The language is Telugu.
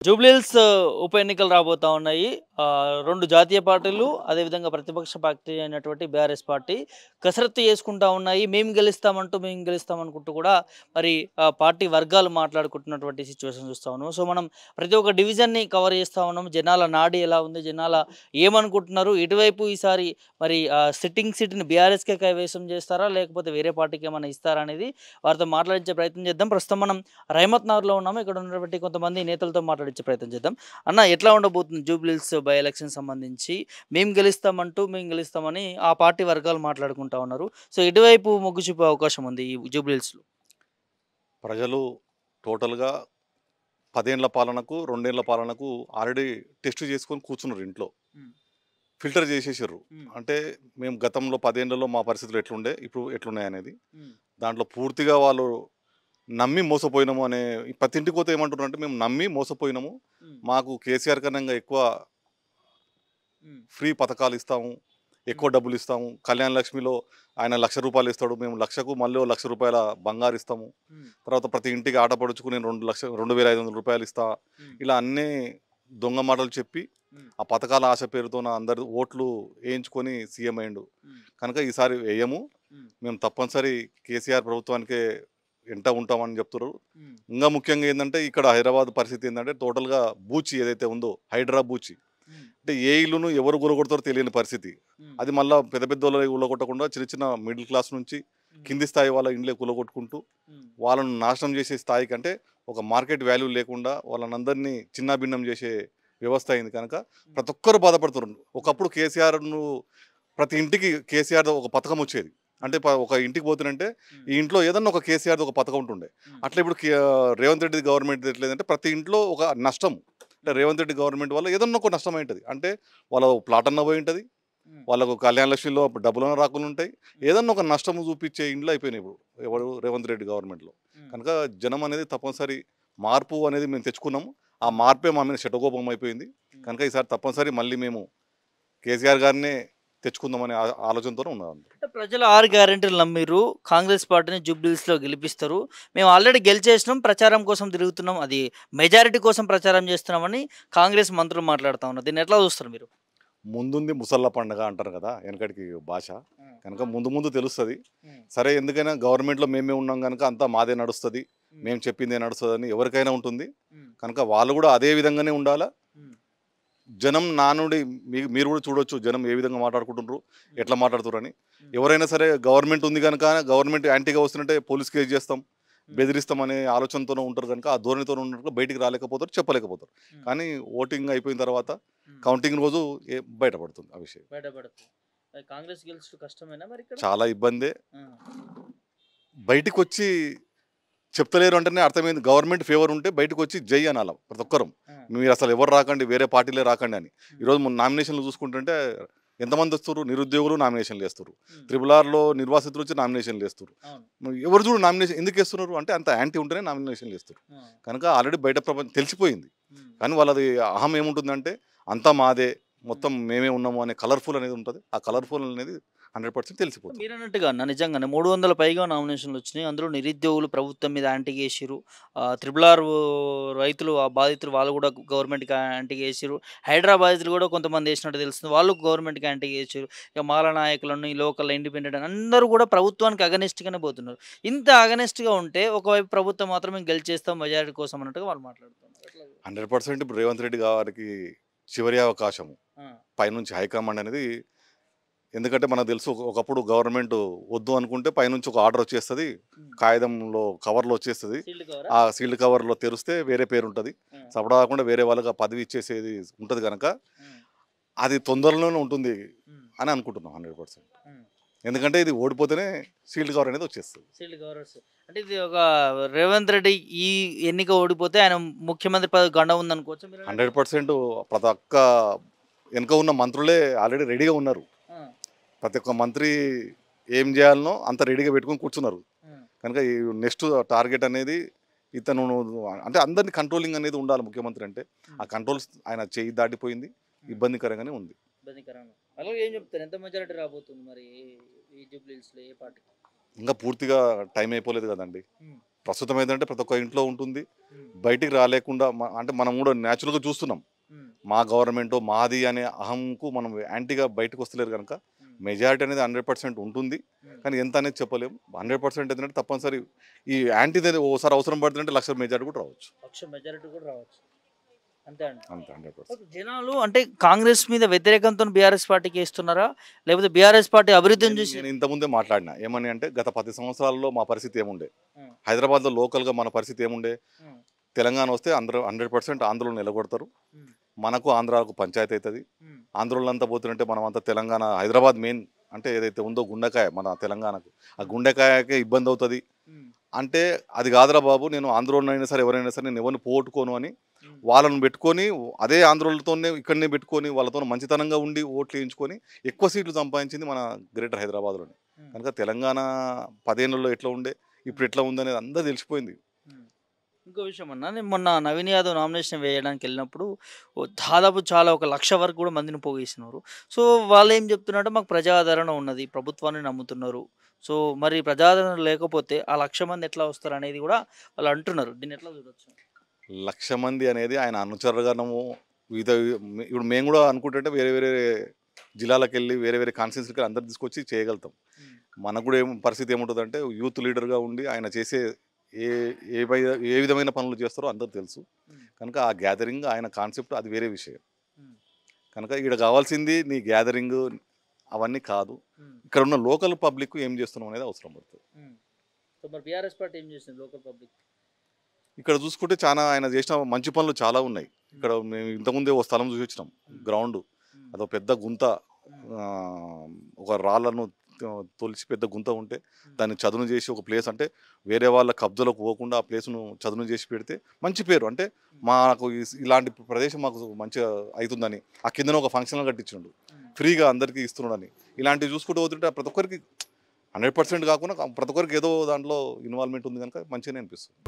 జూబ్లీహిల్స్ ఉప ఎన్నికలు రాబోతా ఉన్నాయి. 2 జాతీయ పార్టీలు అదేవిధంగా ప్రతిపక్ష పార్టీ అయినటువంటి బీఆర్ఎస్ పార్టీ కసరత్తు చేసుకుంటా ఉన్నాయి. మేము గెలుస్తామనుకుంటూ కూడా మరి పార్టీ వర్గాలు మాట్లాడుకుంటున్నటువంటి సిచ్యువేషన్ చూస్తా ఉన్నాం. సో, మనం ప్రతి ఒక్క డివిజన్‌ని కవర్ చేస్తా ఉన్నాం. జనాల నాడి ఎలా ఉంది? ఏమనుకుంటున్నారు? ఎటువైపు ఈసారి మరి సిట్టింగ్ సీట్‌ని బీఆర్ఎస్‌కే కైవసం చేస్తారా? లేకపోతే వేరే పార్టీకి ఏమన్నా ఇస్తారా? అనేది వారితో మాట్లాడించే ప్రయత్నం చేద్దాం. ప్రస్తుతం మనం రహమత్ నగర్‌లో ఉన్నాము. ఇక్కడ ఉన్నటువంటి కొంతమంది నేతలతో మాట్లాడించే ప్రయత్నం చేద్దాం. అన్న, ఎట్లా ఉండబోతుంది జూబ్లీహిల్స్ బై ఎలక్షన్ సంబంధించి? మేము గెలుస్తామని ఆ పార్టీ వర్గాలు మాట్లాడుకుంటా ఉన్నారు. సో, ఎటువైపు మొగ్గు చూపే అవకాశం ఉంది ఈ జూబ్లీహిల్స్‌లో? ప్రజలు టోటల్‌గా 10 ఏళ్ల పాలనకు, 2 ఏళ్ల పాలనకు ఆల్రెడీ టెస్ట్ చేసుకొని కూర్చున్నారు ఇంట్లో. హ్మ్. ఫిల్టర్ చేసేసిర్రు. హ్మ్. అంటే మేము గతంలో 10 ఏళ్లలో మా పరిస్థితులు ఎట్లుండే, ఇప్పుడు ఎట్లున్నాయనేది. హ్మ్. దాంట్లో పూర్తిగా వాళ్ళు నమ్మి మోసపోయినాము అనే ప్రతి ఇంటికి పోతే ఏమంటున్నారంటే, మేము నమ్మి మోసపోయినాము. హ్మ్. మాకు కేసీఆర్ కన్నా ఇంగా ఎక్కువ హ్మ్. ఫ్రీ పథకాలు ఇస్తాము, హ్మ్. ఎక్కువ డబ్బులు ఇస్తాము. కళ్యాణ లక్ష్మిలో ఆయన రూ. 1,00,000 ఇస్తాడు. మేము 1,00,000కు మళ్ళీ ఓ రూ. 1,00,000 బంగారు ఇస్తాము. హ్మ్. తర్వాత ప్రతి ఇంటికి ఆట పడుచుకు నేను 2,500 ఇస్తా. హ్మ్. ఇలా అన్నీ దొంగ మాటలు చెప్పి హ్మ్. ఆ పథకాల ఆశ పేరుతోన అందరు ఓట్లు వేయించుకొని సీఎం అయ్యిండు. హ్మ్. కనుక ఈసారి వేయము. హ్మ్. మేము తప్పనిసరి కేసీఆర్ ప్రభుత్వానికే ఎంట ఉంటామని చెప్తున్నారు. హ్మ్. ఇంకా ముఖ్యంగా ఏందంటే, ఇక్కడ హైదరాబాద్ పరిస్థితి ఏందంటే టోటల్‌గా బూచి ఏదైతే ఉందో హైడ్రా బూచి. హ్మ్. అంటే ఏ ఇల్లును ఎవరు కూలగొడతారో తెలియని పరిస్థితి. హ్మ్. అది మళ్ళా పెద్ద పెద్దోళ్ళవి కూలగొట్టకుండా చిన్న చిన్న మిడిల్ క్లాస్ నుంచి హ్మ్. కింది స్థాయి వాళ్ళ ఇండ్లే కూలగొట్టుకుంటూ హ్మ్. వాళ్ళను నాశనం చేసే స్థాయికి, అంటే ఒక మార్కెట్ వాల్యూ లేకుండా వాళ్ళనందరినీ చిన్నాభిన్నం చేసే వ్యవస్థ అయింది కనుక హ్మ్. ప్రతి ఒక్కరు బాధపడుతున్నారు. హ్మ్. ఒకప్పుడు కేసీఆర్‌ను ప్రతి ఇంటికి కేసీఆర్‌ది ఒక పథకం వచ్చేది. అంటే హ్మ్. ఒక ఇంటికి పోతునంటే హ్మ్. ఈ ఇంట్లో ఏదన్నా ఒక కేసీఆర్‌ది ఒక పథకం ఉంటుండే. హ్మ్. అట్లా ఇప్పుడు రేవంత్ రెడ్డి గవర్నమెంట్ ఎట్లేదంటే ప్రతి ఇంట్లో ఒక నష్టం. అంటే హ్మ్. రేవంత్ రెడ్డి గవర్నమెంట్ వల్ల ఏదన్నా ఒక నష్టం అయింటది. అంటే వాళ్ళ ప్లాట్ అన్న పోయి ఉంటది. హ్మ్. వాళ్ళకు కళ్యాణ లక్ష్మిలో డబ్బులన్నా రాకుండా ఉంటాయి. హ్మ్. ఏదన్నా ఒక నష్టం చూపించే ఇండ్లు అయిపోయినాయి ఇప్పుడు. హ్మ్. ఎవరు? రేవంత్ రెడ్డి గవర్నమెంట్‌లో. హ్మ్. కనుక జనం అనేది తప్పనిసరి మార్పు అనేది మేము తెచ్చుకున్నాము. ఆ హ్మ్. మార్పే మా మీద శటకోపం అయిపోయింది. హ్మ్. కనుక ఈసారి తప్పనిసరి మళ్ళీ మేము కేసీఆర్ గారినే తెచ్చుకుందామనే ఆలోచనతోనే ఉన్నాం. అంటే ప్రజలు 6 గ్యారంటీలు నమ్మిర్రు. కాంగ్రెస్ పార్టీని జూబ్లీహిల్స్‌లో గెలిపిస్తారు. మేము ఆల్రెడీ గెలిచేసినాం. ప్రచారం కోసం తిరుగుతున్నాం. అది మెజారిటీ కోసం ప్రచారం చేస్తున్నామని కాంగ్రెస్ మంత్రులు మాట్లాడుతా ఉన్నారు. దీన్ని ఎట్లా చూస్తారు మీరు? ముందుంది ముసళ్ళ పండగ అంటారు కదా! వెనకటికి భాష. హ్మ్. కనుక ముందు ముందు తెలుస్తది. హ్మ్. సరే, ఎందుకైనా గవర్నమెంట్‌లో మేమే ఉన్నాం గనుక అంతా మాదే నడుస్తది. హ్మ్. మేము చెప్పిందే నడుస్తదని ఎవరికైనా ఉంటుంది. హ్మ్. కనుక వాళ్ళు కూడా అదే విధంగానే ఉండాలా. హ్మ్. జనం నా నుండి మీరు కూడా చూడొచ్చు జనం ఏ విధంగా మాట్లాడుకుంటున్నారు, హ్మ్. ఎట్లా మాట్లాడుతుర్రని. హ్మ్. ఎవరైనా సరే గవర్నమెంట్ ఉంది గనుక గవర్నమెంట్ యాంటీగా వస్తుంటే పోలీస్ కేస్ చేస్తాం, హ్మ్. బెదిరిస్తాం అనే ఆలోచనతోనే ఉంటారు గనుక ఆ ధోరణితోనే ఉన్నట్టు బయటికి రాలేకపోతారు, చెప్పలేకపోతారు. హ్మ్. కానీ ఓటింగ్ అయిపోయిన తర్వాత హ్మ్. కౌంటింగ్ రోజు బయటపడుతుంది ఆ విషయం. బయటపడుతుంది. మరి కాంగ్రెస్ గెలుచుడు కష్టమేనా మరిక్కడ? చాలా ఇబ్బందే. ఆ! బయటికొచ్చి చెప్తలేరు అంటేనే అర్థమైంది. గవర్నమెంట్ ఫేవర్ ఉంటే బయటకొచ్చి జై అనాల ప్రతి ఆ! ఒక్కరం. ఆ! మీరసలు ఎవరు రాకండి, వేరే పార్టీలే రాకండి అని. హ్మ్. ఈరోజు మన నామినేషన్‌లు చూసుకుంటుంటే ఎంతమంది వస్తుర్రు? నిరుద్యోగులు నామినేషన్‌లు ఏస్తుర్రు. హ్మ్. త్రిబుల్ ఆర్‌లో నిర్వాసితులు వచ్చి నామినేషన్‌లు ఏస్తుర్రు. అవును. ఎవరు చూడు నామినేషన్ ఎందుకేస్తున్నారు? అంటే అంత యాంటీ ఉంటేనే నామినేషన్‌లు ఏస్తుర్రు. ఆ! కనుక ఆల్రెడీ బయట ప్రపంచం తెలిసిపోయింది. హ్మ్. కానీ వాళ్ళది అహం ఏముంటుందంటే అంతా మాదే, హ్మ్. మొత్తం మేమే ఉన్నాము అనే కలర్‌ఫుల్ అనేది ఉంటది. ఆ హ్మ్. కలర్‌ఫుల్ అనేది 100% తెలిసిపోతుంది. మీరన్నట్టుగా అన్న నిజంగానే 300 పైగా నామినేషన్‌లొచ్చినాయి. అందులో నిరుద్యోగులు ప్రభుత్వం మీద యాంటీగేసిర్రు. త్రిబుల్ ఆర్ రైతులు ఆ బాధితులు వాళ్ళు గూడా గవర్నమెంట్‌కి యాంటీగేసిర్రు. హైడ్రా బాధితులు గూడా కొంతమంది ఏసినట్టు తెలుస్తుంది. వాళ్ళు గవర్నమెంట్‌కి యాంటీగేసిర్రు. ఇక మాల నాయకులను, ఈ లోకల్ ఇండిపెండెంట్ అని అందరూ గూడా ప్రభుత్వానికి అగనెస్ట్‌గానే పోతున్నారు. ఇంత అగనెస్ట్‌గా ఉంటే ఒకవైపు ప్రభుత్వం మాత్రం మేము గెలిచేస్తాం మెజారిటీ కోసం అన్నట్టుగా వాళ్ళు మాట్లాడుతున్నారు. ఎట్లా? 100% ఇప్పుడు రేవంత్ రెడ్డి గారికి చివరి అవకాశం. ఆ! పైనుంచి హైకమాండ్ అనేది, ఎందుకంటే మనకు తెలుసు ఒకప్పుడు గవర్నమెంట్ వద్దు అనుకుంటే పైనుంచి ఒక ఆర్డర్ వచ్చేస్తది. హ్మ్. కాగితంలో కవర్‌లో వచ్చేస్తది. సీల్డ్ కవరా? ఆ సీల్డ్ కవర్‌లో తెరిస్తే వేరే పేరుంటది. ఆ! సపడా కాకుండా వేరే వాళ్ళకి ఆ పదవి ఇచ్చేసేది ఉంటది గనక, హ్మ్. అది తొందరలోనే ఉంటుంది హ్మ్. అని అనుకుంటున్నాం 100%. హ్మ్. ఎందుకంటే ఇది ఓడిపోతేనే సీల్డ్ కవర్ అనేది వచ్చేస్తది. Sealed covers. అంటే ఇది ఒక రేవంత్ రెడ్డి ఈ ఎన్నిక ఓడిపోతే ఆయన ముఖ్యమంత్రి పదవి గండం ఉందనుకోవచ్చా మీరన్నట్టుగా? 100% ప్రతి ఒక్క వెనక ఉన్న మంత్రులే ఆల్రెడీ రెడీగా ఉన్నారు. ఆ! ప్రతి ఒక్క మంత్రి ఏం చేయాలనో అంత రెడీగా పెట్టుకొని కూర్చున్నారు. ఆ! కనుక ఈ నెక్స్ట్ టార్గెట్ అనేది ఇతను, అంటే అందరిని కంట్రోలింగ్ అనేది ఉండాలి ముఖ్యమంత్రి అంటే. ఆ హ్మ్. కంట్రోల్స్ ఆయన చేయి దాటిపోయింది. హ్మ్. ఇబ్బందికరంగానే ఉంది. ఇబ్బందికరంగా. అలాగే ఏం చెప్తారు? ఎంత మెజారిటీ రాబోతుంది మరి ఈ జూబ్లీ హిల్స్‌లో ఏ పార్టీకి? ఇంకా పూర్తిగా టైం అయిపోలేదు కదండి. ఉమ్, ప్రస్తుతం ఏంటంటే ప్రతి ఒక్క ఇంట్లో ఉంటుంది. ఉమ్, బయటికి రాలేకుండా అంటే మనం కూడా న్యాచురల్గా చూస్తున్నాం. ఉమ్, మా గవర్నమెంట్ మాది అనే అహంకు మనం యాంటీగా బయటకు వస్తలేరు కనుక ఉమ్, మెజారిటీ అనేది 100% ఉంటుంది. ఉమ్. కానీ ఎంత అనేది చెప్పలేము. 100% ఏంటంటే తప్పనిసరి ఈ యాంటీ ఓసారి అవసరం పడుతుందంటే లక్ష మెజారిటీ కూడా రావచ్చు. పక్ష మెజారిటీ కూడా రావచ్చు. అంతే అండి. అంతే 100%. జనాలు అంటే కాంగ్రెస్ మీద వ్యతిరేకంతో బీఆర్ఎస్ పార్టీకి వేస్తున్నారా, లేకపోతే బీఆర్ఎస్ పార్టీ అభివృద్ధిని నేను చూసి? నేను ఇంతకుముందే మాట్లాడినా ఏమని అంటే గత 10 సంవత్సరాల్లో మా పరిస్థితి ఏముండే, ఉమ్, హైదరాబాద్లో లోకల్గా మన పరిస్థితి ఏముండే, ఉమ్, తెలంగాణ వస్తే అందరూ 100% ఆంధ్రలో నిలబడతారు, ఉమ్, మనకు ఆంధ్రాకు పంచాయతీ అవుతుంది, ఉమ్, ఆంధ్రోళ్ళంతా పోతుంటే మనం అంతా తెలంగాణ హైదరాబాద్ మెయిన్ అంటే ఏదైతే ఉందో గుండెకాయ మన తెలంగాణకు, ఆ గుండెకాయకే ఇబ్బంది అవుతుంది ఉమ్, అంటే అది కాదురా బాబు, నేను ఆంధ్రోళ్ళనైనా సరే ఎవరైనా సరే నేను ఎవరిని పోగొట్టుకోను అని ఉమ్, వాళ్ళని పెట్టుకొని అదే ఆంధ్రోళ్ళతోనే ఇక్కడనే పెట్టుకొని వాళ్ళతో మంచితనంగా ఉండి ఓట్లు వేయించుకొని ఎక్కువ సీట్లు సంపాదించింది మన గ్రేటర్ హైదరాబాద్లోనే. ఉమ్, కనుక తెలంగాణ 10 ఏళ్లలో ఎట్లా ఉండే ఇప్పుడు ఎట్లా ఉందనేది అందరూ తెలిసిపోయింది. ఉమ్. ఇంకో విషయం అన్న, నేను మొన్న నవీన్ యాదవ్ నామినేషన్ వేయడానికి వెళ్ళినప్పుడు దాదాపు చాలా 1,00,000 వరకు కూడా మందిని పోగేసినారు. సో వాళ్ళు ఏం చెప్తున్నారంటే మాకు ప్రజాదరణ ఉన్నది, ప్రభుత్వాన్ని నమ్ముతున్నారు. సో మరి ప్రజాదరణ లేకపోతే ఆ 1,00,000 మంది ఎట్లా వస్తారు అనేది కూడా వాళ్ళు అంటున్నారు. దీన్ని ఎట్లా చూడొచ్చు? 1,00,000 మంది అనేది ఆయన అనుచరుగణము వివిధ ఇప్పుడు మేము కూడా అనుకుంటుంటే వేరే వేరే జిల్లాలకు వెళ్ళి వేరే వేరే కాన్స్టిట్యూన్సీకి అందరు తీసుకొచ్చి చేయగలుగుతాం. ఉమ్, మనకు కూడా పరిస్థితి ఏముంటుందంటే యూత్ లీడర్గా ఉండి ఆయన చేసే ఏ ఏ ఏ విధమైన పనులు చేస్తారో అందరూ తెలుసు. ఉమ్, కనుక ఆ గ్యాదరింగ్ ఆయన కాన్సెప్ట్ అది వేరే విషయం. ఉమ్, కనుక ఇక్కడ కావాల్సింది నీ గ్యాదరింగ్ అవన్నీ కాదు, ఉమ్, ఇక్కడ ఉన్న లోకల్ పబ్లిక్ ఏం చేస్తున్నాం అనేది అవసరం పడుతుంది. ఉమ్. సో మరి బీఆర్ఎస్ పార్టీ ఏం చేసింది లోకల్ పబ్లిక్? ఇక్కడ చూసుకుంటే చాలా ఆయన చేసిన మంచి పనులు చాలా ఉన్నాయి. ఇక్కడ మేము ఇంతకుముందే ఓ స్థలం చూసి వచ్చినాం, గ్రౌండ్ అదో పెద్ద గుంత, ఆ, ఒక రాళ్ళను తొలిచి పెద్ద గుంత ఉంటే దాన్ని చదును చేసి ఒక ప్లేస్ అంటే వేరే వాళ్ళ కబ్జాలోకి పోకుండా ఆ ప్లేస్ను చదును చేసి పెడితే మంచి పేరు అంటే మాకు ఇలాంటి ప్రదేశం మాకు మంచిగా అవుతుందని ఆ కిందన ఒక ఫంక్షన్ కట్టించిండు, ఫ్రీగా అందరికీ ఇస్తున్నాడని. ఇలాంటివి చూసుకుంటూ పోతుంటే ప్రతి ఒక్కరికి 100% కాకుండా ప్రతి ఒక్కరికి ఏదో దాంట్లో ఇన్వాల్వ్మెంట్ ఉంది కనుక మంచిగానే అనిపిస్తుంది.